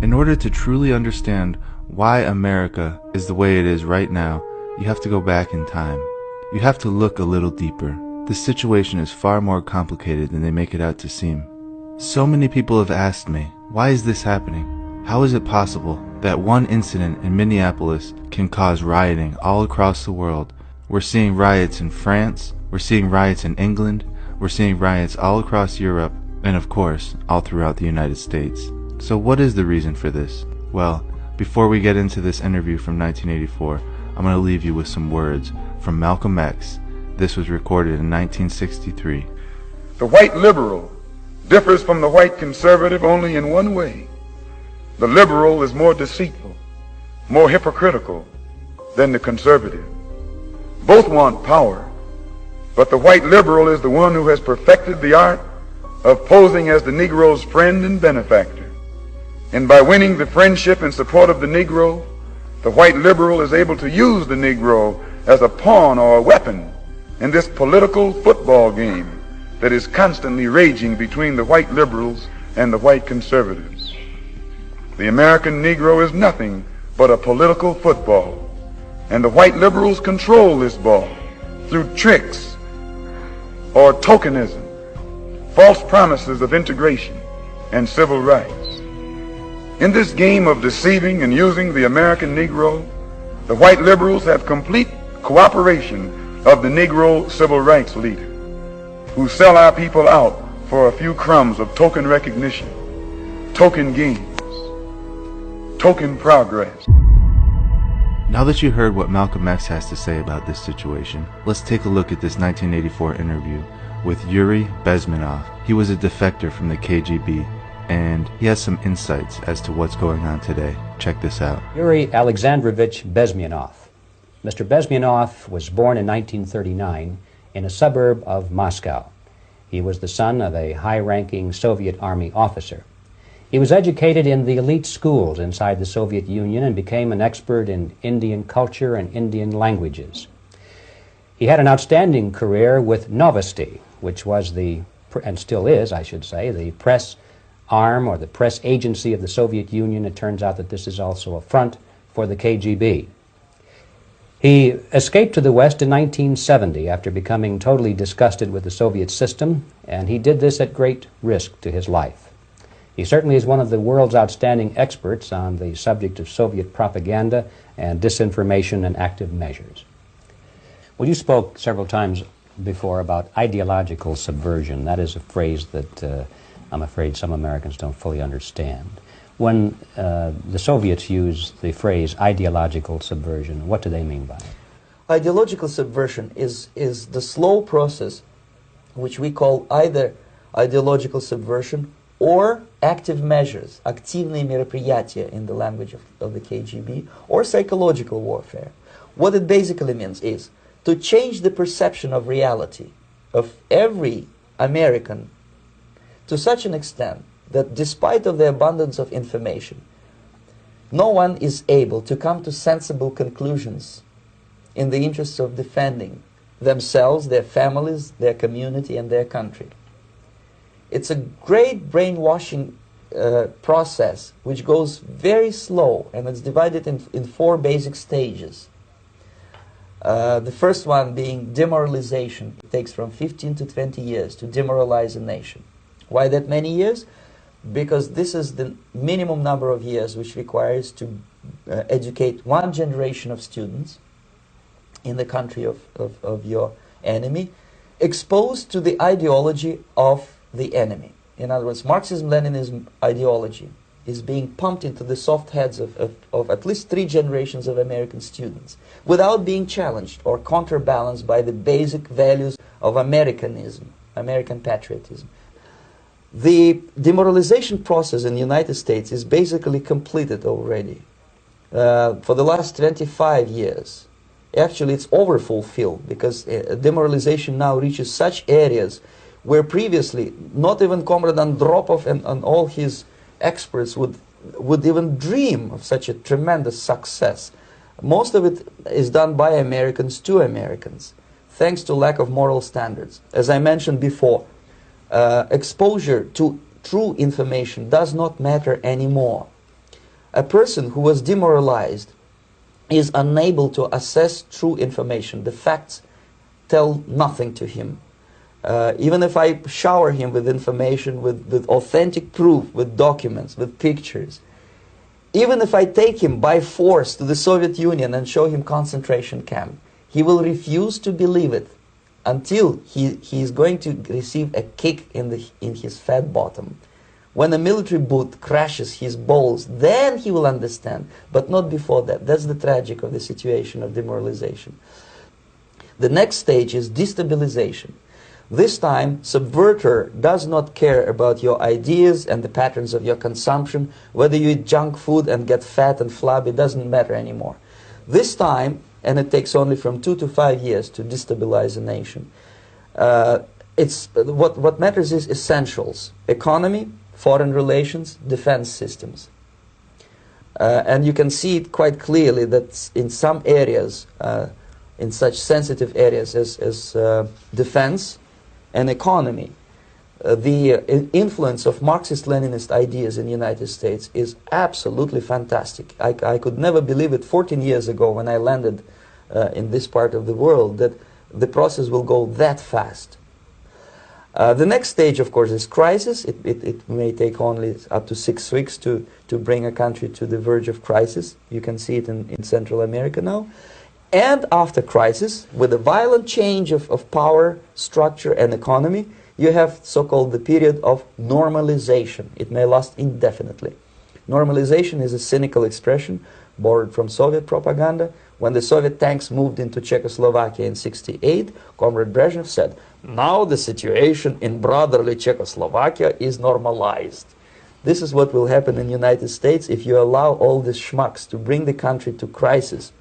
In order to truly understand why America is the way it is right now, you have to go back in time. You have to look a little deeper. This situation is far more complicated than they make it out to seem. So many people have asked me, why is this happening? How is it possible that one incident in Minneapolis can cause rioting all across the world? We're seeing riots in France, we're seeing riots in England, we're seeing riots all across Europe, and of course, all throughout the United States. So what is the reason for this? Well, before we get into this interview from 1984, I'm going to leave you with some words from Malcolm X. This was recorded in 1963. The white liberal differs from the white conservative only in one way. The liberal is more deceitful, more hypocritical than the conservative. Both want power, but the white liberal is the one who has perfected the art of posing as the Negro's friend and benefactor. And by winning the friendship and support of the Negro, the white liberal is able to use the Negro as a pawn or a weapon in this political football game that is constantly raging between the white liberals and the white conservatives. The American Negro is nothing but a political football, and the white liberals control this ball through tricks or tokenism, false promises of integration and civil rights. In this game of deceiving and using the American Negro, the white liberals have complete cooperation of the Negro civil rights leader, who sell our people out for a few crumbs of token recognition, token gains, token progress. Now that you heard what Malcolm X has to say about this situation, let's take a look at this 1984 interview with Yuri Bezmenov. He was a defector from the KGB, and he has some insights as to what's going on today. Check this out. Yuri Alexandrovich Bezmenov. Mr. Bezmenov was born in 1939 in a suburb of Moscow. He was the son of a high-ranking Soviet Army officer. He was educated in the elite schools inside the Soviet Union and became an expert in Indian culture and Indian languages. He had an outstanding career with Novosti, which was and still is, I should say, the press arm or the press agency of the Soviet Union. It turns out that this is also a front for the KGB. He escaped to the West in 1970 after becoming totally disgusted with the Soviet system, and he did this at great risk to his life. He certainly is one of the world's outstanding experts on the subject of Soviet propaganda and disinformation and active measures. Well, you spoke several times before about ideological subversion. That is a phrase that I'm afraid some Americans don't fully understand. When the Soviets use the phrase ideological subversion, what do they mean by it? Ideological subversion is the slow process which we call either ideological subversion or active measures, активные мероприятия in the language of the KGB, or psychological warfare. What it basically means is to change the perception of reality of every American to such an extent that despite of the abundance of information, no one is able to come to sensible conclusions in the interests of defending themselves, their families, their community, and their country. It's a great brainwashing process which goes very slow, and it's divided in four basic stages. The first one being demoralization. It takes from 15 to 20 years to demoralize a nation. Why that many years? Because this is the minimum number of years which requires to educate one generation of students in the country of your enemy, exposed to the ideology of the enemy. In other words, Marxism-Leninism ideology is being pumped into the soft heads of at least 3 generations of American students without being challenged or counterbalanced by the basic values of Americanism, American patriotism. The demoralization process in the United States is basically completed already. For the last 25 years, actually it's overfulfilled, because demoralization now reaches such areas where previously not even Comrade Andropov and all his experts would even dream of such a tremendous success. Most of it is done by Americans to Americans, thanks to lack of moral standards. As I mentioned before, exposure to true information does not matter anymore. A person who was demoralized is unable to assess true information. The facts tell nothing to him. Even if I shower him with information, with authentic proof, with documents, with pictures, even if I take him by force to the Soviet Union and show him concentration camp, he will refuse to believe it until he is going to receive a kick in his fat bottom. When a military boot crashes his balls, then he will understand, but not before that. That's the tragic of the situation of demoralization. The next stage is destabilization. This time, subverter does not care about your ideas and the patterns of your consumption. Whether you eat junk food and get fat and flabby, it doesn't matter anymore. This time, and it takes only from 2 to 5 years to destabilize a nation, what matters is essentials: economy, foreign relations, defense systems. And you can see it quite clearly that in some areas, in such sensitive areas as defense and economy, the influence of Marxist-Leninist ideas in the United States is absolutely fantastic. I could never believe it 14 years ago when I landed in this part of the world that the process will go that fast. The next stage, of course, is crisis. It may take only up to 6 weeks to bring a country to the verge of crisis. You can see it in Central America now. And after crisis, with a violent change of power, structure, and economy, you have so-called the period of normalization. It may last indefinitely. Normalization is a cynical expression borrowed from Soviet propaganda. When the Soviet tanks moved into Czechoslovakia in '68, Comrade Brezhnev said, "Now the situation in brotherly Czechoslovakia is normalized." This is what will happen in the United States if you allow all these schmucks to bring the country to crisis,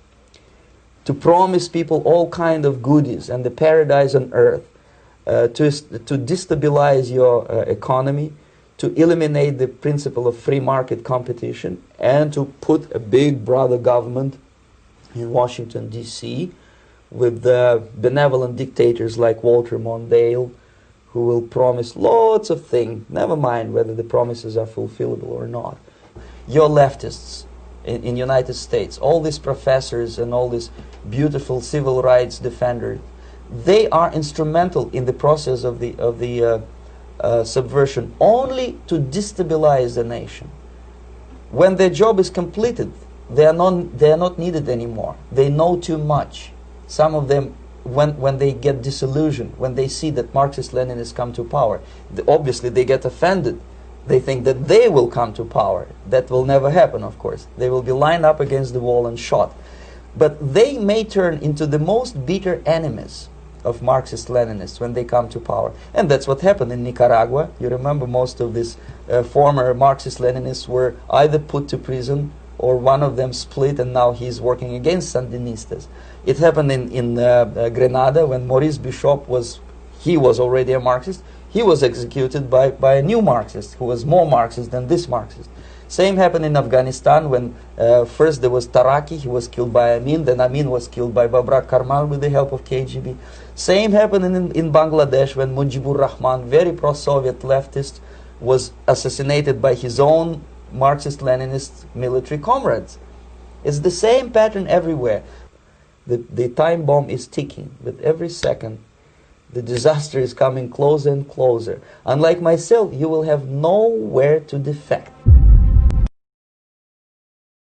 to promise people all kind of goodies and the paradise on earth, to destabilize your economy, to eliminate the principle of free market competition, and to put a big brother government in Washington, D.C., with benevolent dictators like Walter Mondale, who will promise lots of things, never mind whether the promises are fulfillable or not. Your leftists in the United States, all these professors and all these beautiful civil rights defenders, they are instrumental in the process of the subversion only to destabilize the nation. When their job is completed, they are not needed anymore. They know too much. Some of them, when they get disillusioned, when they see that Marxist-Leninists come to power, obviously they get offended. They think that they will come to power. That will never happen, of course. They will be lined up against the wall and shot. But they may turn into the most bitter enemies of Marxist-Leninists when they come to power. And that's what happened in Nicaragua. You remember most of these former Marxist-Leninists were either put to prison or one of them split, and now he's working against Sandinistas. It happened in Grenada when Maurice Bishop was already a Marxist. He was executed by a new Marxist who was more Marxist than this Marxist. Same happened in Afghanistan when first there was Taraki, he was killed by Amin, then Amin was killed by Babrak Karmal with the help of KGB. Same happened in Bangladesh when Mujibur Rahman, very pro-Soviet leftist, was assassinated by his own Marxist-Leninist military comrades. It's the same pattern everywhere. The time bomb is ticking. With every second, the disaster is coming closer and closer. Unlike myself, you will have nowhere to defect.